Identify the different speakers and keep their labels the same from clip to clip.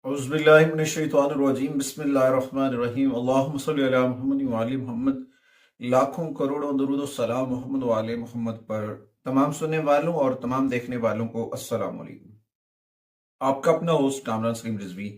Speaker 1: औज़ुबिल्लाहिमिनश्शैतानिर्रजीम बिस्मिल्लाहिर्रहमानिर्रहीम अल्लाहुम्मा सल्लि अला मुहम्मद व आलि मोहम्मद। लाखों करोड़ों दरूद व सलाम मोहम्मद व आले मोहम्मद पर। तमाम सुनने वालों और तमाम देखने वालों को अस्सलाम वालेकुम। आपका अपना host Kamran Salim Rizvi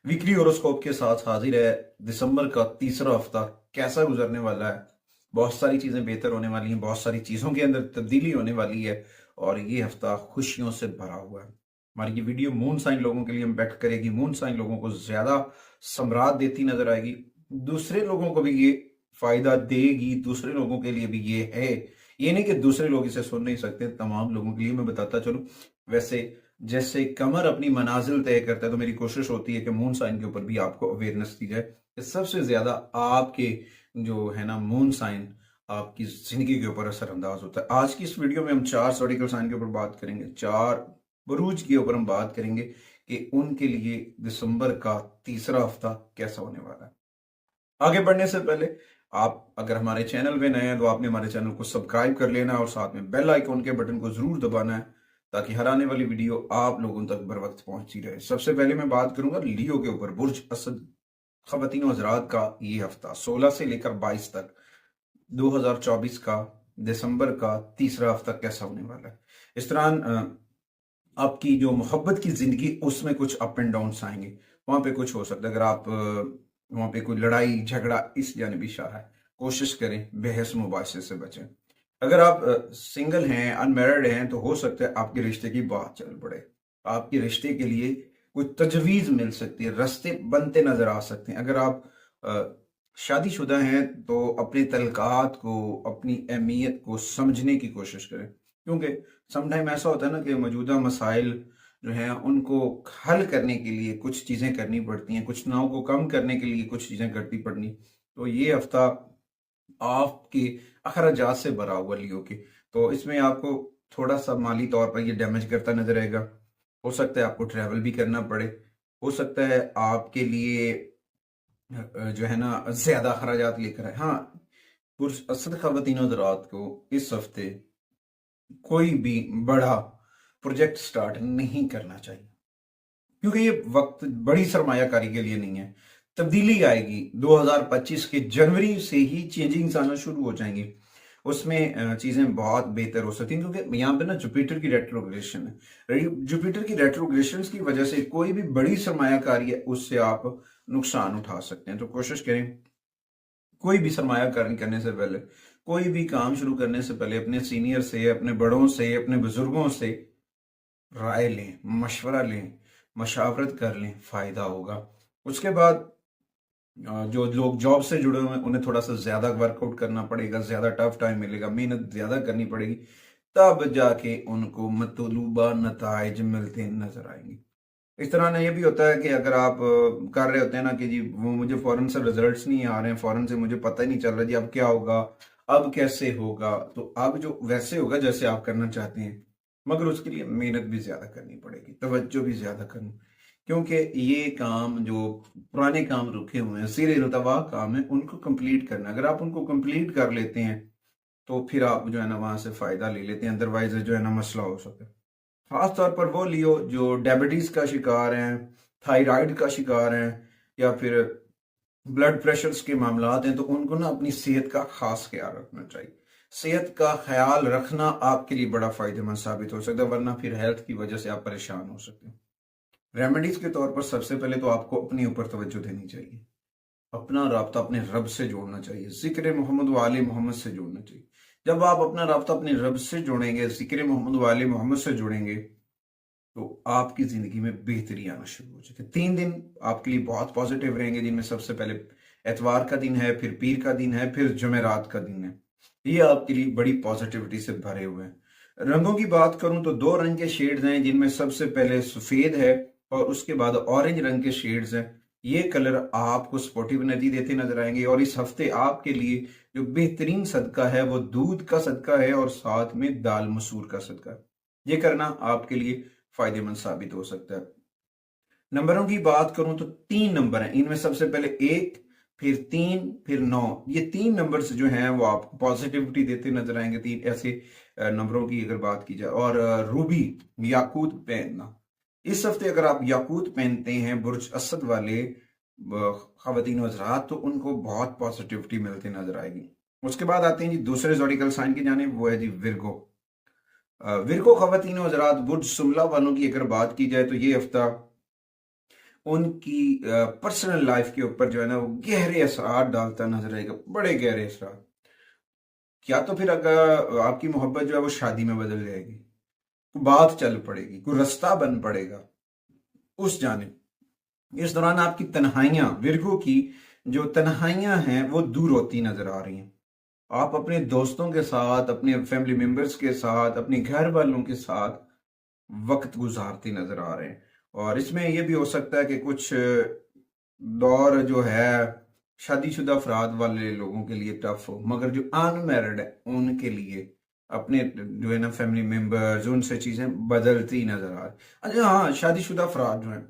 Speaker 1: weekly horoscope के साथ हाजिर है। दिसंबर का तीसरा हफ्ता कैसा गुजरने वाला है? बहुत सारी चीजें बेहतर होने वाली हैं, बहुत सारी चीजों के अंदर तब्दीली होने वाली है और ये हफ्ता खुशियों से भरा हुआ है। हमारी ये वीडियो मून साइन लोगों के लिए इम्पैक्ट करेगी, मून साइन लोगों को ज्यादा सम्राट देती नजर आएगी, दूसरे लोगों को भी ये फायदा देगी, दूसरे लोगों के लिए भी ये है। ये नहीं कि दूसरे लोग इसे सुन नहीं सकते, तमाम लोगों के लिए मैं बताता चलूं। वैसे जैसे कमर अपनी मनाजिल तय करता है, तो मेरी कोशिश होती है कि मून साइन के ऊपर भी आपको अवेयरनेस दी जाए कि सबसे ज्यादा आपके जो है ना मून साइन आपकी जिंदगी के ऊपर असरअंदाज होता है। आज की इस वीडियो में हम 4 जोडिकल साइन के ऊपर बात करेंगे, 4 बुरूज के ऊपर हम बात करेंगे कि उनके लिए दिसंबर का तीसरा हफ्ता कैसा होने वाला है। आगे बढ़ने से पहले आप अगर हमारे चैनल पे नए हैं तो आपने हमारे चैनल को सब्सक्राइब कर लेना और साथ में बेल आइकॉन के बटन को जरूर दबाना है ताकि हर आने वाली वीडियो आप लोगों तक बर वक्त पहुंचती रहे। सबसे पहले मैं बात करूंगा लियो के ऊपर, बुर्ज असद खवातीन हजरात का ये हफ्ता 16 से लेकर 22 तक 2024 का दिसंबर का तीसरा हफ्ता कैसा होने वाला है। इस दौरान आपकी जो मोहब्बत की जिंदगी उसमें कुछ अप एंड डाउन आएंगे। वहां पे कुछ हो सकता है, अगर आप वहां पे कोई लड़ाई झगड़ा इस जानिब इशारा है, कोशिश करें बहस मुबाशरे से बचें। अगर आप सिंगल हैं, अनमैरिड हैं, तो हो सकता है आपके रिश्ते की बात चल पड़े, आपके रिश्ते के लिए कोई तजवीज मिल सकती है, रास्ते बनते नजर आ सकते हैं। अगर आप शादीशुदा हैं तो अपने तलकात को, अपनी अहमियत को समझने की कोशिश करें, क्योंकि समटाइम ऐसा होता है ना कि मौजूदा मसाइल जो हैं उनको हल करने के लिए कुछ चीज़ें करनी पड़ती हैं, कुछ तनाव को कम करने के लिए कुछ चीज़ें करनी पड़नी। तो ये हफ्ता आपके अखराजात से भरा हुआ लियो के, तो इसमें आपको थोड़ा सा माली तौर पर ये डैमेज करता नजर आएगा। हो सकता है आपको ट्रैवल भी करना पड़े, हो सकता है आपके लिए जो है ना ज्यादा अखराजात लेकर आए। हाँ, पुरुष असद खवातीन हज़रात को इस हफ्ते कोई भी बड़ा प्रोजेक्ट स्टार्ट नहीं करना चाहिए, क्योंकि ये वक्त बड़ी सरमायाकारी के लिए नहीं है। तब्दीली आएगी 2025 के जनवरी से ही, चेंजिंग्स आना शुरू हो जाएंगी, उसमें चीजें बहुत बेहतर हो सकती हैं। क्योंकि यहाँ पे ना जुपिटर की रेट्रोग्रेशन है, जुपिटर की रेट्रोग्रेशन की वजह से कोई भी बड़ी सरमायाकारी है उससे आप नुकसान उठा सकते हैं। तो कोशिश करें कोई भी सरमायाकारी करने से पहले, कोई भी काम शुरू करने से पहले अपने सीनियर से, अपने बड़ों से, अपने बुजुर्गों से राय लें, मशवरा लें, मशावरत कर लें, फायदा होगा। उसके बाद जो लोग जॉब से जुड़े हुए हैं उन्हें थोड़ा सा ज्यादा वर्कआउट करना पड़ेगा, ज्यादा टफ टाइम मिलेगा, मेहनत ज्यादा करनी पड़ेगी, तब जाके उनको मतलूबा नताइज मिलते नजर आएंगे। इस तरह ना ये भी होता है कि अगर आप कर रहे होते हैं ना कि जी वो मुझे फौरन से रिजल्ट्स नहीं आ रहे हैं, फौरन से मुझे पता ही नहीं चल रहा जी अब क्या होगा, अब कैसे होगा, तो अब जो वैसे होगा जैसे आप करना चाहते हैं, मगर उसके लिए मेहनत भी ज्यादा करनी पड़ेगी, तवज्जो भी ज्यादा करनी, क्योंकि ये काम जो पुराने काम रुके हुए हैं, सिरे रुतबा काम है, उनको कंप्लीट करना। अगर आप उनको कंप्लीट कर लेते हैं तो फिर आप जो है ना वहां से फायदा ले लेते हैं, अदरवाइज जो है ना मसला हो सकता है। खास तौर पर वो लियो जो डायबिटीज का शिकार हैं, थायराइड का शिकार हैं, या फिर ब्लड प्रेशर्स के मामलात हैं, तो उनको ना अपनी सेहत का खास ख्याल रखना चाहिए। सेहत का ख्याल रखना आपके लिए बड़ा फायदेमंद साबित हो सकता है, वरना फिर हेल्थ की वजह से आप परेशान हो सकते हैं। रेमेडीज के तौर पर सबसे पहले तो आपको अपने ऊपर तवज्जो देनी चाहिए, अपना राब्ता अपने रब से जोड़ना चाहिए, जिक्र मोहम्मद वाले मोहम्मद से जोड़ना चाहिए। जब आप अपना राब्ता अपने रब से जोड़ेंगे, जिक्र मोहम्मद वाले मोहम्मद से जुड़ेंगे, तो आपकी जिंदगी में बेहतरी आना शुरू हो जाएगी। 3 दिन आपके लिए बहुत पॉजिटिव रहेंगे, जिनमें सबसे पहले एतवार का दिन है, फिर पीर का दिन है, फिर जुमेरात का दिन है। ये आपके लिए बड़ी पॉजिटिविटी से भरे हुए हैं। रंगों की बात करूं तो 2 रंग के शेड्स हैं, जिनमें सबसे पहले सफेद है और उसके बाद ऑरेंज रंग के शेड्स हैं। ये कलर आपको स्पोर्टिव एनर्जी देते नजर आएंगे और इस हफ्ते आपके लिए जो बेहतरीन सदका है वो दूध का सदका है और साथ में दाल मसूर का सदका है। ये करना आपके लिए फायदेमंद साबित हो सकता है। नंबरों की बात करूं तो 3 नंबर हैं, इनमें सबसे पहले 1, फिर 3, फिर 9। ये 3 नंबर जो हैं वो आपको पॉजिटिविटी देते नजर आएंगे। 3 ऐसे नंबरों की अगर बात की जाए, और रूबी याकूत पहनना, इस हफ्ते अगर आप याकूत पहनते हैं बुर्ज असद वाले खवातीन हजरात, तो उनको बहुत पॉजिटिविटी मिलती नजर आएगी। उसके बाद आते हैं जी दूसरे ज़ोडिकल साइन की जानिब, वो है जी विर्गो। विर्गो खवातीन हजरात, बुर्ज सुमला वालों की अगर बात की जाए तो ये हफ्ता उनकी पर्सनल लाइफ के ऊपर जो है ना वो गहरे असरार डालता नजर आएगा, बड़े गहरे असरार। या तो फिर अगर आपकी मोहब्बत जो है वो शादी में बदल जाएगी, कोई बात चल पड़ेगी, कोई रास्ता बन पड़ेगा उस जानिब। इस दौरान आपकी तन्हाइयां, विर्गो की जो तन्हाइयां हैं वो दूर होती नजर आ रही हैं। आप अपने दोस्तों के साथ, अपने फैमिली मेंबर्स के साथ, अपने घर वालों के साथ वक्त गुजारते नजर आ रहे हैं। और इसमें यह भी हो सकता है कि कुछ दौर जो है शादीशुदा अफराद वाले लोगों के लिए टफ हो, मगर जो अनमैरिड है उनके लिए अपने जो है ना फैमिली मेंबर्स, उनसे चीजें बदलती नजर आ रही। अच्छा हाँ, शादीशुदा अफराद जो है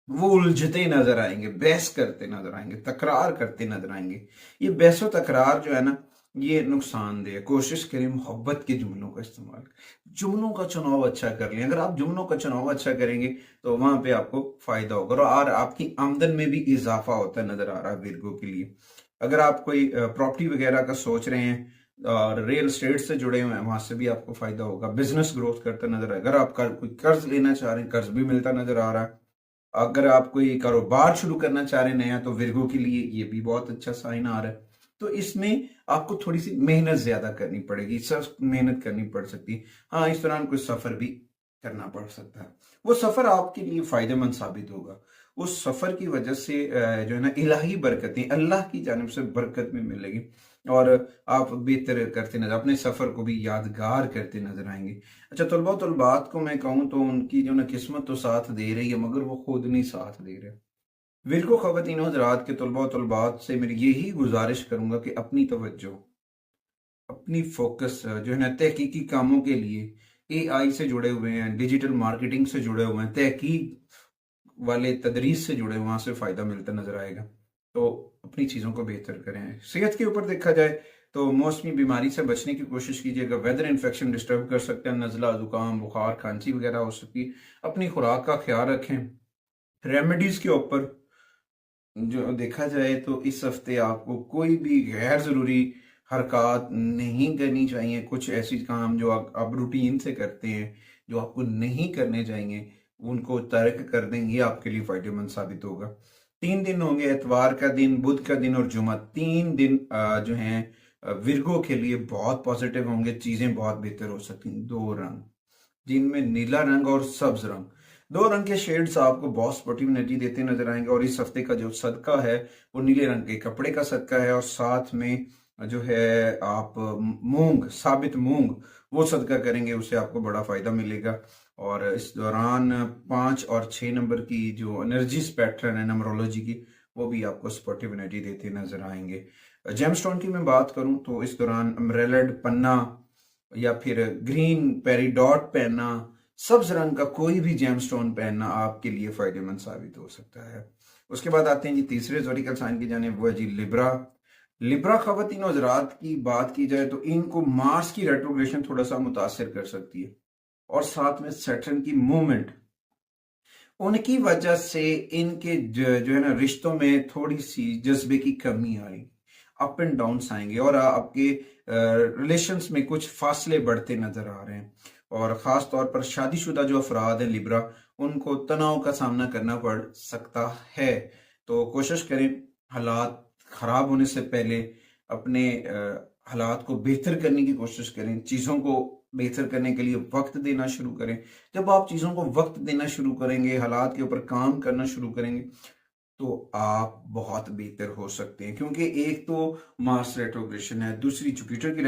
Speaker 1: वो उलझते नजर आएंगे, बहस करते नजर आएंगे, तकरार करते नजर आएंगे। ये बहस व तकरार जो है ना ये नुकसानदेह है। कोशिश करें मोहब्बत के जुमलों का इस्तेमाल, जुमलों का चुनाव अच्छा कर लें। अगर आप जुमलों का चुनाव अच्छा करेंगे तो वहां पे आपको फायदा होगा और आपकी आमदन में भी इजाफा होता नजर आ रहा है विर्गो के लिए। अगर आप कोई प्रॉपर्टी वगैरह का सोच रहे हैं और रियल स्टेट से जुड़े हुए हैं, वहां से भी आपको फायदा होगा। बिजनेस ग्रोथ करता नजर आएगा। अगर आप कोई कर्ज लेना चाह रहे हैं, कर्ज भी मिलता नजर आ रहा है। अगर आप कोई कारोबार शुरू करना चाह रहे हैं नया, तो विर्गो के लिए ये भी बहुत अच्छा साइन आ रहा है। तो इसमें आपको थोड़ी सी मेहनत ज्यादा करनी पड़ेगी, सख्त मेहनत करनी पड़ सकती है। हाँ, इस दौरान कोई सफर भी करना पड़ सकता है। वो सफर आपके लिए फायदेमंद साबित होगा। उस सफर की वजह से जो है ना इलाही बरकतें, अल्लाह की जानिब से बरकत में मिलेगी और आप बेहतर करते नजर, अपने सफर को भी यादगार करते नजर आएंगे। अच्छा, तलबात को मैं कहूँ तो उनकी जो ना किस्मत तो साथ दे रही है, मगर वो खुद नहीं साथ दे रहे। विरको खवातीन हज़रात के तलबात से मेरी यही गुजारिश करूंगा कि अपनी तवज्जो, अपनी फोकस जो है ना तहकीकी कामों के लिए AI से जुड़े हुए हैं, डिजिटल मार्केटिंग से जुड़े हुए हैं, तहकीक वाले तदरीस से जुड़े, वहां से फायदा मिलता नजर आएगा। तो अपनी चीजों को बेहतर करें। सेहत के ऊपर देखा जाए तो मौसमी बीमारी से बचने की कोशिश कीजिएगा। वेदर इन्फेक्शन डिस्टर्ब कर सकते हैं, नजला, जुकाम, बुखार, खांसी वगैरह हो सकती है। अपनी खुराक का ख्याल रखें। रेमेडीज के ऊपर जो देखा जाए तो इस हफ्ते आपको कोई भी गैर जरूरी हरकत नहीं करनी चाहिए। कुछ ऐसी काम जो आप रूटीन से करते हैं, जो आपको नहीं करने चाहिए, उनको तर्क कर दें। ये आपके लिए फायदेमंद साबित होगा। 3 दिन होंगे, एतवार का दिन, बुध का दिन और जुमा। 3 दिन जो हैं विर्गो के लिए बहुत पॉजिटिव होंगे। चीजें बहुत बेहतर हो सकती हैं। 2 रंग, जिनमें नीला रंग और सब्ज रंग, 2 रंग के शेड्स आपको बहुत स्पोर्टिव एनर्जी देते नजर आएंगे। और इस हफ्ते का जो सदका है वो नीले रंग के कपड़े का सदका है, और साथ में जो है आप मूंग, साबित मूंग, वो सदका करेंगे, उससे आपको बड़ा फायदा मिलेगा। और इस दौरान 5 और 6 नंबर की जो एनर्जी पैटर्न है नंबरोलॉजी की, वो भी आपको स्पोर्टिव एनर्जी देते नजर आएंगे। जेमस्टोन की मैं बात करूं तो इस दौरान अमरेलड पन्ना या फिर ग्रीन पेरीडॉट पहनना, सब्ज रंग का कोई भी जेमस्टोन पहनना आपके लिए फायदेमंद साबित हो सकता है। उसके बाद आते हैं जी तीसरे ज़ोडिकल साइन की जानिब, वो है जी लिब्रा। लिब्रा खवातीन हज़रात की बात की जाए तो इनको मार्स की रेट्रोग्रेशन थोड़ा सा मुतासर कर सकती है, और साथ में सैटर्न की मूवमेंट, उनकी वजह से इनके जो है ना रिश्तों में थोड़ी सी जज्बे की कमी आएगी, अप एंड डाउन आएंगे, और आपके रिलेशंस में कुछ फासले बढ़ते नजर आ रहे हैं। और ख़ास तौर पर शादीशुदा जो अफराद हैं लिब्रा, उनको तनाव का सामना करना पड़ सकता है। तो कोशिश करें हालात ख़राब होने से पहले अपने हालात को बेहतर करने की कोशिश करें। चीज़ों को बेहतर करने के लिए वक्त देना शुरू करें। जब आप चीज़ों को वक्त देना शुरू करेंगे, हालात के ऊपर काम करना शुरू करेंगे, तो आप बहुत बेहतर हो सकते हैं। क्योंकि एक तो मार्स रेट्रोग्रेशन है, दूसरी जुपिटर की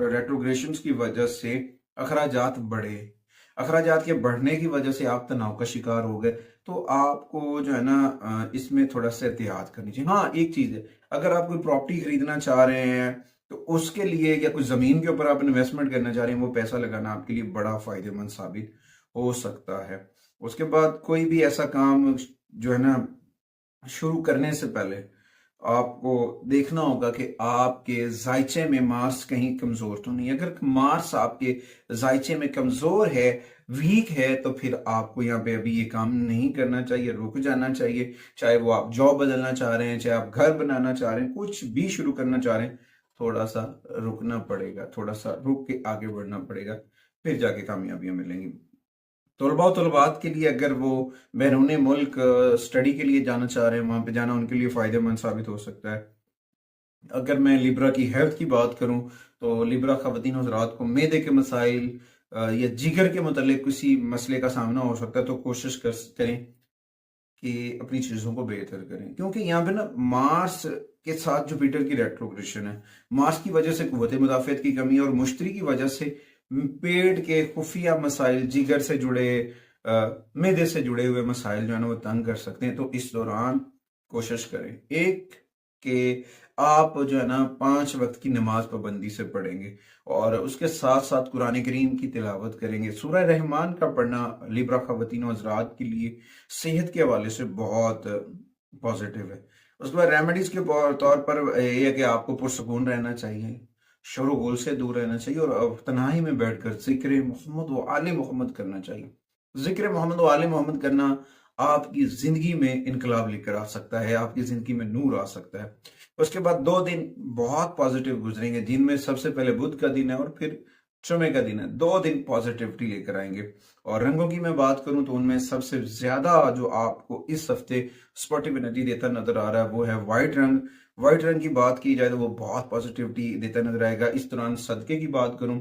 Speaker 1: रेट्रोग्रेशन की वजह से अखराजात बढ़े। अखराजात के बढ़ने की वजह से आप तनाव का शिकार हो गए। तो आपको जो है ना इसमें थोड़ा सा एहतियात करनी चाहिए। हाँ, एक चीज है, अगर आप कोई प्रॉपर्टी खरीदना चाह रहे हैं तो उसके लिए, या कोई जमीन के ऊपर आप इन्वेस्टमेंट करना चाह रहे हैं, वो पैसा लगाना आपके लिए बड़ा फायदेमंद साबित हो सकता है। उसके बाद कोई भी ऐसा काम जो है ना शुरू करने से पहले आपको देखना होगा कि आपके जायचे में मांस कहीं कमजोर तो नहीं। अगर मांस आपके जायचे में कमजोर है, वीक है, तो फिर आपको यहाँ पे अभी ये काम नहीं करना चाहिए, रुक जाना चाहिए। चाहे वो आप जॉब बदलना चाह रहे हैं, चाहे आप घर बनाना चाह रहे हैं, कुछ भी शुरू करना चाह रहे हैं, थोड़ा सा रुकना पड़ेगा, थोड़ा सा रुक के आगे बढ़ना पड़ेगा, फिर जाके कामयाबियां मिलेंगी। तलबा और तलबात के लिए अगर वो बैरून मुल्क स्टडी के लिए जाना चाह रहे हैं, वहां पे जाना उनके लिए फायदेमंद साबित हो सकता है। अगर मैं लिब्रा की हेल्थ की बात करूं तो लिब्रा खवातीन हज़रात को मैदे के मसाइल या जिगर के मतलब किसी मसले का सामना हो सकता है, तो कोशिश करें कि अपनी चीजों को बेहतर करें, क्योंकि यहाँ पे ना मार्स के साथ जुपिटर की रेट्रोग्रेशन है। मार्स की वजह से कुव्वत मुदाफियत की कमी और मुश्तरी की वजह से पेट के खुफिया मसाइल, जिगर से जुड़े, मैदे से जुड़े हुए मसाइल जो है ना वो तंग कर सकते हैं। तो इस दौरान कोशिश करें एक कि आप जो है ना 5 वक्त की नमाज पाबंदी से पढ़ेंगे और उसके साथ साथ कुरान करीम की तिलावत करेंगे। सूरह रहमान का पढ़ना लिब्रा खवातीन और हज़रात के लिए सेहत के हवाले से बहुत पॉजिटिव है। उसके बाद रेमेडीज के तौर पर यह है कि आपको पुरसकून रहना चाहिए, शोर गुल से दूर रहना चाहिए और तन्हाई में बैठकर जिक्र मोहम्मद व आले मोहम्मद करना चाहिए। जिक्र मोहम्मद व आले मोहम्मद करना आपकी जिंदगी में इनकलाब लेकर आ सकता है, आपकी जिंदगी में नूर आ सकता है। उसके बाद 2 दिन बहुत पॉजिटिव गुजरेंगे, जिनमें सबसे पहले बुध का दिन है और फिर जुमे का दिन है। 2 दिन पॉजिटिविटी लेकर आएंगे। और रंगों की मैं बात करूं तो उनमें सबसे ज्यादा जो आपको इस हफ्ते स्पॉटिव एनर्जी देता नजर आ रहा है वो है व्हाइट रंग। व्हाइट रंग की बात की जाए तो वो बहुत पॉजिटिविटी देता नजर आएगा। इस दौरान सदके की बात करूं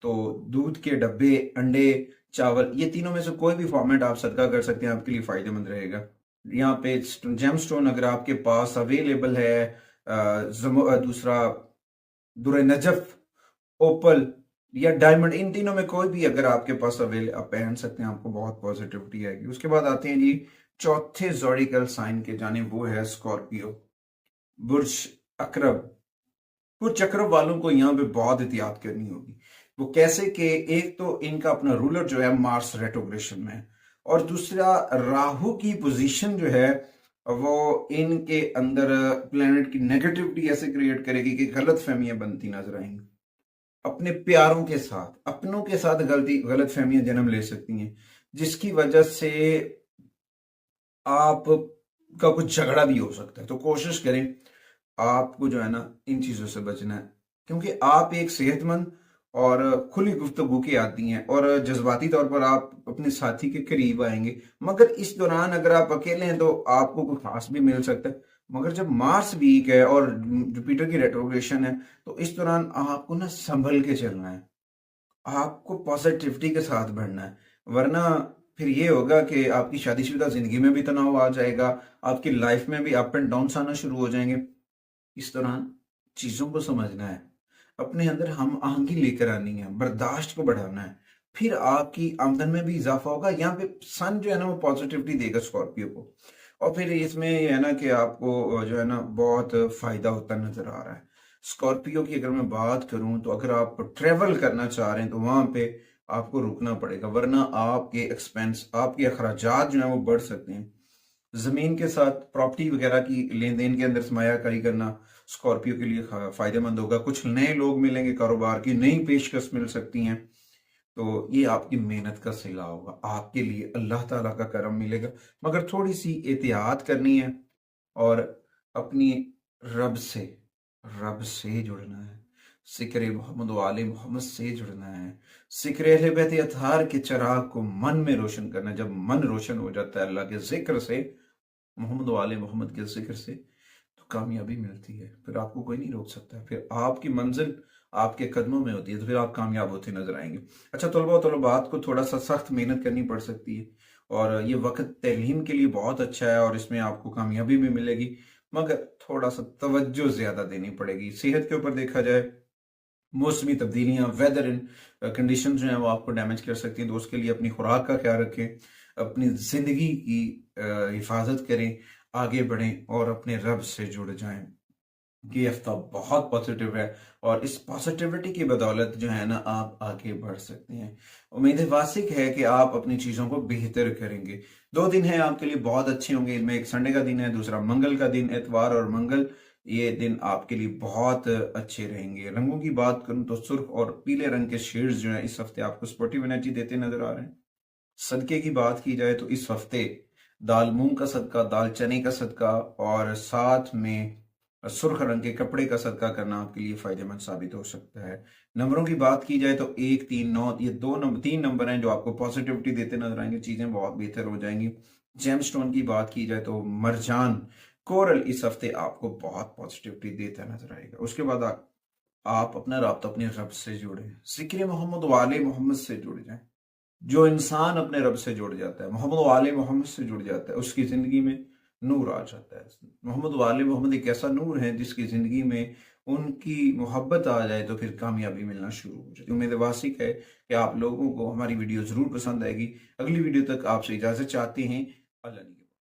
Speaker 1: तो दूध के डब्बे, अंडे, चावल, ये तीनों में से कोई भी फॉर्मेट आप सदका कर सकते हैं, आपके लिए फायदेमंद रहेगा। यहाँ पे जेम स्टोन अगर आपके पास अवेलेबल है, दूसरा दुर नजफ, ओपल या डायमंड, इन तीनों में कोई भी अगर आपके पास अवेल आप पहन सकते हैं, आपको बहुत पॉजिटिविटी आएगी। उसके बाद आते हैं जी चौथे जोडिकल साइन के जाने, वो है स्कॉर्पियो, बुर्ज अकरब। बुर्ज अकरब वालों को यहाँ पे बहुत एहतियात करनी होगी। वो कैसे कि एक तो इनका अपना रूलर जो है मार्स रेट्रोग्रेशन में है और दूसरा राहु की पोजीशन जो है वो इनके अंदर प्लेनेट की नेगेटिविटी ऐसे क्रिएट करेगी कि गलत फहमियां बनती नजर आएंगी। अपने प्यारों के साथ, अपनों के साथ गलत फहमियां जन्म ले सकती हैं, जिसकी वजह से आप का कुछ झगड़ा भी हो सकता है। तो कोशिश करें आपको जो है ना इन चीजों से बचना है, क्योंकि आप एक सेहतमंद और खुली गुफ्तगू की आदमी हैं और जज्बाती तौर पर आप अपने साथी के करीब आएंगे। मगर इस दौरान अगर आप अकेले हैं तो आपको कुछ खास भी मिल सकता है। मगर जब मार्स वीक है और जुपिटर की रेट्रोग्रेशन है तो इस दौरान आपको ना संभल के चलना है, आपको पॉजिटिविटी के साथ बढ़ना है, वरना फिर ये होगा कि आपकी शादीशुदा जिंदगी में भी तनाव आ जाएगा, आपकी लाइफ में भी अप एंड डाउन आना शुरू हो जाएंगे। इस दौरान चीजों को समझना है, अपने अंदर हम आहंगी लेकर आनी है, बर्दाश्त को बढ़ाना है, फिर आपकी आमदन में भी इजाफा होगा। यहाँ पे सन जो है ना वो पॉजिटिविटी देगा स्कॉर्पियो को, और फिर इसमें ये है ना कि आपको जो है ना बहुत फायदा होता नजर आ रहा है। स्कॉर्पियो की अगर मैं बात करूं तो अगर आप ट्रेवल करना चाह रहे हैं तो वहां पे आपको रुकना पड़ेगा, वरना आपके एक्सपेंस, आपके अखराजात जो है वो बढ़ सकते हैं। जमीन के साथ प्रॉपर्टी वगैरह की लेन देन के अंदर सरमायाकारी करना स्कॉर्पियो के लिए फायदेमंद होगा। कुछ नए लोग मिलेंगे, कारोबार की नई पेशकश मिल सकती हैं, तो ये आपकी मेहनत का सिला होगा, आपके लिए अल्लाह ताला का करम मिलेगा। मगर थोड़ी सी एहतियात करनी है और अपनी रब से रब से जुड़ना है, जिक्र मोहम्मद व आले मोहम्मद से जुड़ना है, जिक्र अहले बैत अतहार के चिराग को मन में रोशन करना है। जब मन रोशन हो जाता है अल्लाह के जिक्र से, मोहम्मद व आले मोहम्मद के जिक्र से, तो कामयाबी मिलती है। फिर आपको कोई नहीं रोक सकता, फिर आपकी मंजिल आपके कदमों में होती है, तो फिर आप कामयाब होते नजर आएंगे। अच्छा, तलबा तलबात को थोड़ा सा सख्त मेहनत करनी पड़ सकती है और ये वक्त तलीम के लिए बहुत अच्छा है और इसमें आपको कामयाबी भी मिलेगी, मगर थोड़ा सा तवज्जो ज्यादा देनी पड़ेगी। सेहत के ऊपर देखा जाए, मौसमी तब्दीलियां, वेदर इन कंडीशन जो है वो आपको डैमेज कर सकती हैं, तो उसके लिए अपनी खुराक का ख्याल रखें, अपनी जिंदगी की हिफाजत करें, आगे बढ़ें और अपने रब से जुड़ जाएं। कि ये हफ्ता बहुत पॉजिटिव है और इस पॉजिटिविटी की बदौलत जो है ना आप आगे बढ़ सकते हैं। उम्मीद वासिक है कि आप अपनी चीज़ों को बेहतर करेंगे। 2 दिन हैं आपके लिए बहुत अच्छे होंगे। इनमें एक संडे का दिन है, दूसरा मंगल का दिन, इतवार और मंगल ये दिन आपके लिए बहुत अच्छे रहेंगे। रंगों की बात करूं तो सुर्ख और पीले रंग के शेड्स जो है इस हफ्ते आपको स्पोर्टिव एनर्जी देते नजर आ रहे हैं। सदके की बात की जाए तो इस हफ्ते दाल मूंग का सदका, दाल चने का सदका और साथ में सुर्ख रंग के कपड़े का सदका करना आपके लिए फायदेमंद साबित हो सकता है। नंबरों की बात की जाए तो 1, 3, 9 ये 3 नंबर हैं जो आपको पॉजिटिविटी देते नजर आएंगे। चीजें बहुत बेहतर हो जाएंगी। जेमस्टोन की बात की जाए तो मरजान कोरल इस हफ्ते आपको बहुत पॉजिटिविटी देता नजर आएगा। उसके बाद आप अपना राब्ता अपने रब से जोड़े, जिक्र मोहम्मद वाले मोहम्मद से जुड़ जाए। जो इंसान अपने रब से जुड़ जाता है, मोहम्मद वाले मोहम्मद से जुड़ जाता है, उसकी जिंदगी में नूर आ जाता है। मोहम्मद वाले मोहम्मद एक ऐसा नूर है जिसकी जिंदगी में उनकी मोहब्बत आ जाए तो फिर कामयाबी मिलना शुरू हो जाती है। उम्मीद वासिक है कि आप लोगों को हमारी वीडियो जरूर पसंद आएगी। अगली वीडियो तक आपसे इजाजत चाहते हैं। अल्लाह।